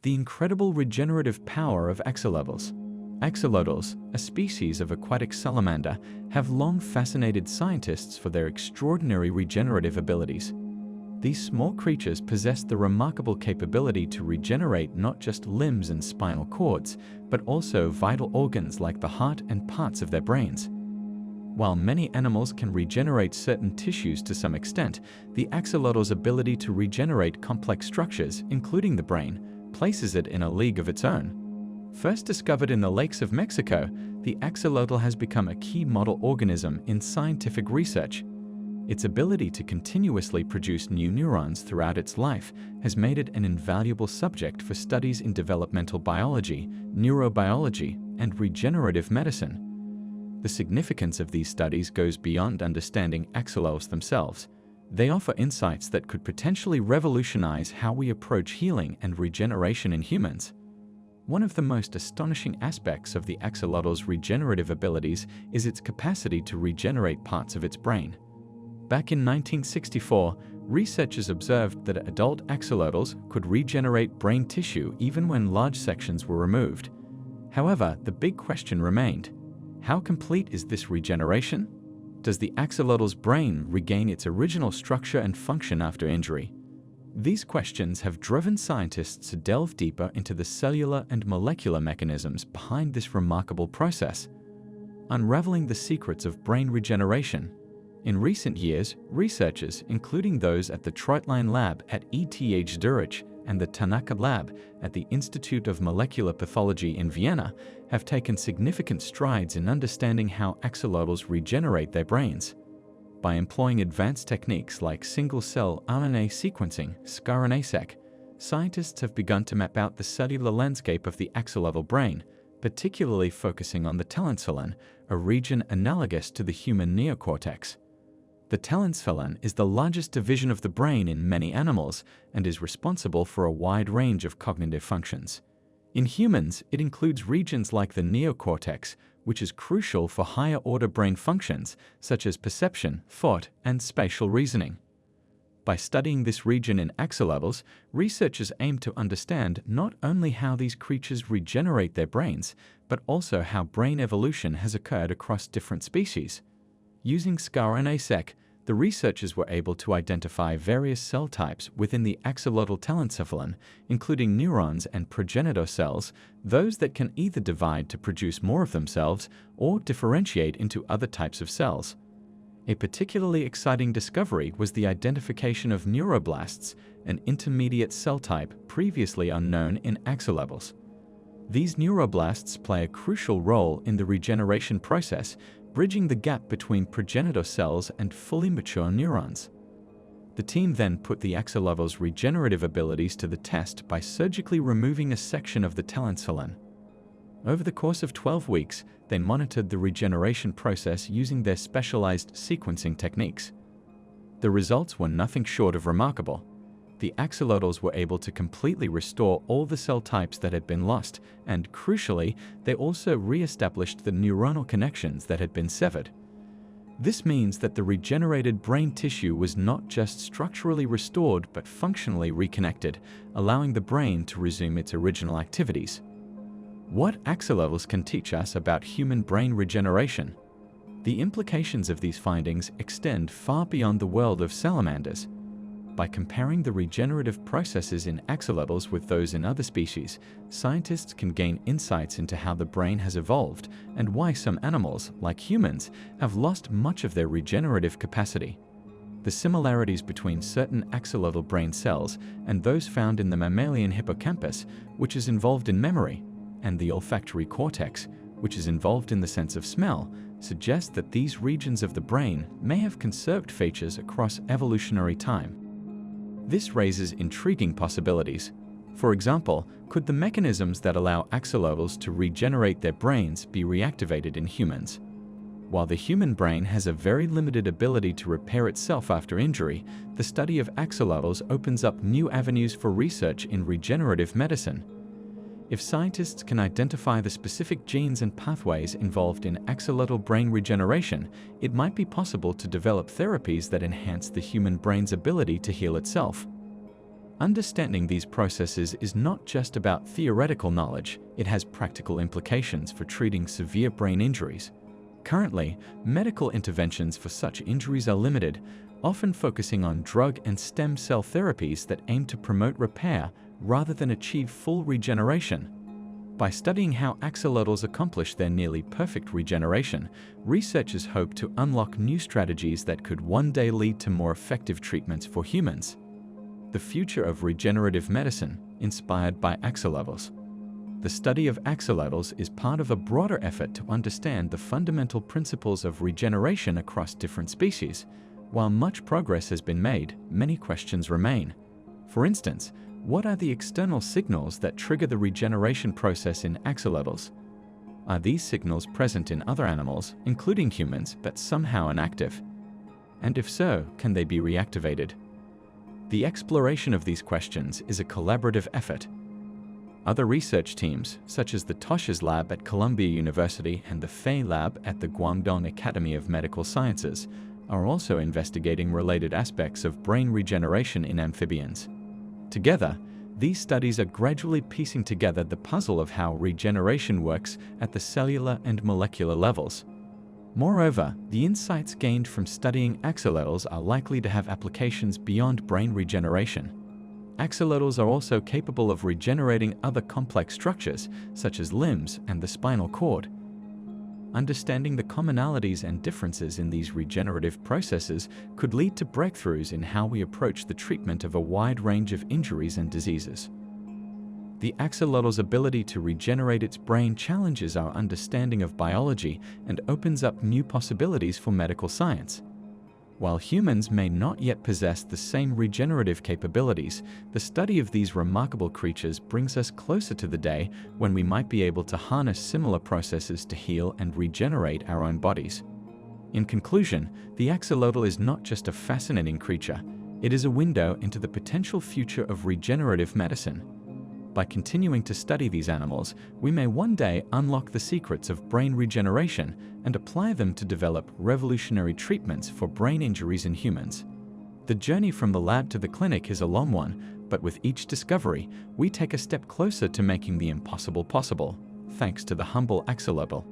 The incredible regenerative power of axolotls. Axolotls, a species of aquatic salamander, have long fascinated scientists for their extraordinary regenerative abilities. These small creatures possess the remarkable capability to regenerate not just limbs and spinal cords, but also vital organs like the heart and parts of their brains. While many animals can regenerate certain tissues to some extent, the axolotl's ability to regenerate complex structures, including the brain, places it in a league of its own. First discovered in the lakes of Mexico, the axolotl has become a key model organism in scientific research. Its ability to continuously produce new neurons throughout its life has made it an invaluable subject for studies in developmental biology, neurobiology, and regenerative medicine. The significance of these studies goes beyond understanding axolotls themselves. They offer insights that could potentially revolutionize how we approach healing and regeneration in humans. One of the most astonishing aspects of the axolotl's regenerative abilities is its capacity to regenerate parts of its brain. Back in 1964, researchers observed that adult axolotls could regenerate brain tissue even when large sections were removed. However, the big question remained: how complete is this regeneration? Does the axolotl's brain regain its original structure and function after injury? These questions have driven scientists to delve deeper into the cellular and molecular mechanisms behind this remarkable process, unraveling the secrets of brain regeneration. In recent years, researchers, including those at the Treutlein Lab at ETH Zurich and the Tanaka Lab at the Institute of Molecular Pathology in Vienna, have taken significant strides in understanding how axolotls regenerate their brains. By employing advanced techniques like single-cell RNA sequencing, sRNA-seq, scientists have begun to map out the cellular landscape of the axolotl brain, particularly focusing on the telencephalon, a region analogous to the human neocortex. The telencephalon is the largest division of the brain in many animals and is responsible for a wide range of cognitive functions. In humans, it includes regions like the neocortex, which is crucial for higher-order brain functions such as perception, thought, and spatial reasoning. By studying this region in axolotls, researchers aim to understand not only how these creatures regenerate their brains, but also how brain evolution has occurred across different species. Using sRNA-seq, the researchers were able to identify various cell types within the axolotl telencephalon, including neurons and progenitor cells, those that can either divide to produce more of themselves or differentiate into other types of cells. A particularly exciting discovery was the identification of neuroblasts, an intermediate cell type previously unknown in axolotls. These neuroblasts play a crucial role in the regeneration process, bridging the gap between progenitor cells and fully mature neurons. The team then put the axolotl's regenerative abilities to the test by surgically removing a section of the telencephalon. Over the course of 12 weeks, they monitored the regeneration process using their specialized sequencing techniques. The results were nothing short of remarkable. The axolotls were able to completely restore all the cell types that had been lost, and crucially, they also re-established the neuronal connections that had been severed. This means that the regenerated brain tissue was not just structurally restored but functionally reconnected, allowing the brain to resume its original activities. What axolotls can teach us about human brain regeneration? The implications of these findings extend far beyond the world of salamanders. By comparing the regenerative processes in axolotls with those in other species, scientists can gain insights into how the brain has evolved and why some animals, like humans, have lost much of their regenerative capacity. The similarities between certain axolotl brain cells and those found in the mammalian hippocampus, which is involved in memory, and the olfactory cortex, which is involved in the sense of smell, suggest that these regions of the brain may have conserved features across evolutionary time. This raises intriguing possibilities. For example, could the mechanisms that allow axolotls to regenerate their brains be reactivated in humans? While the human brain has a very limited ability to repair itself after injury, the study of axolotls opens up new avenues for research in regenerative medicine. If scientists can identify the specific genes and pathways involved in axolotl brain regeneration, it might be possible to develop therapies that enhance the human brain's ability to heal itself. Understanding these processes is not just about theoretical knowledge, it has practical implications for treating severe brain injuries. Currently, medical interventions for such injuries are limited, often focusing on drug and stem cell therapies that aim to promote repair rather than achieve full regeneration. By studying how axolotls accomplish their nearly perfect regeneration, researchers hope to unlock new strategies that could one day lead to more effective treatments for humans. The future of regenerative medicine, inspired by axolotls. The study of axolotls is part of a broader effort to understand the fundamental principles of regeneration across different species. While much progress has been made, many questions remain. For instance, what are the external signals that trigger the regeneration process in axolotls? Are these signals present in other animals, including humans, but somehow inactive? And if so, can they be reactivated? The exploration of these questions is a collaborative effort. Other research teams, such as the Tosh's lab at Columbia University and the Fei lab at the Guangdong Academy of Medical Sciences, are also investigating related aspects of brain regeneration in amphibians. Together, these studies are gradually piecing together the puzzle of how regeneration works at the cellular and molecular levels. Moreover, the insights gained from studying axolotls are likely to have applications beyond brain regeneration. Axolotls are also capable of regenerating other complex structures, such as limbs and the spinal cord. Understanding the commonalities and differences in these regenerative processes could lead to breakthroughs in how we approach the treatment of a wide range of injuries and diseases. The axolotl's ability to regenerate its brain challenges our understanding of biology and opens up new possibilities for medical science. While humans may not yet possess the same regenerative capabilities, the study of these remarkable creatures brings us closer to the day when we might be able to harness similar processes to heal and regenerate our own bodies. In conclusion, the axolotl is not just a fascinating creature, it is a window into the potential future of regenerative medicine. By continuing to study these animals, we may one day unlock the secrets of brain regeneration and apply them to develop revolutionary treatments for brain injuries in humans. The journey from the lab to the clinic is a long one, but with each discovery, we take a step closer to making the impossible possible, thanks to the humble axolotl.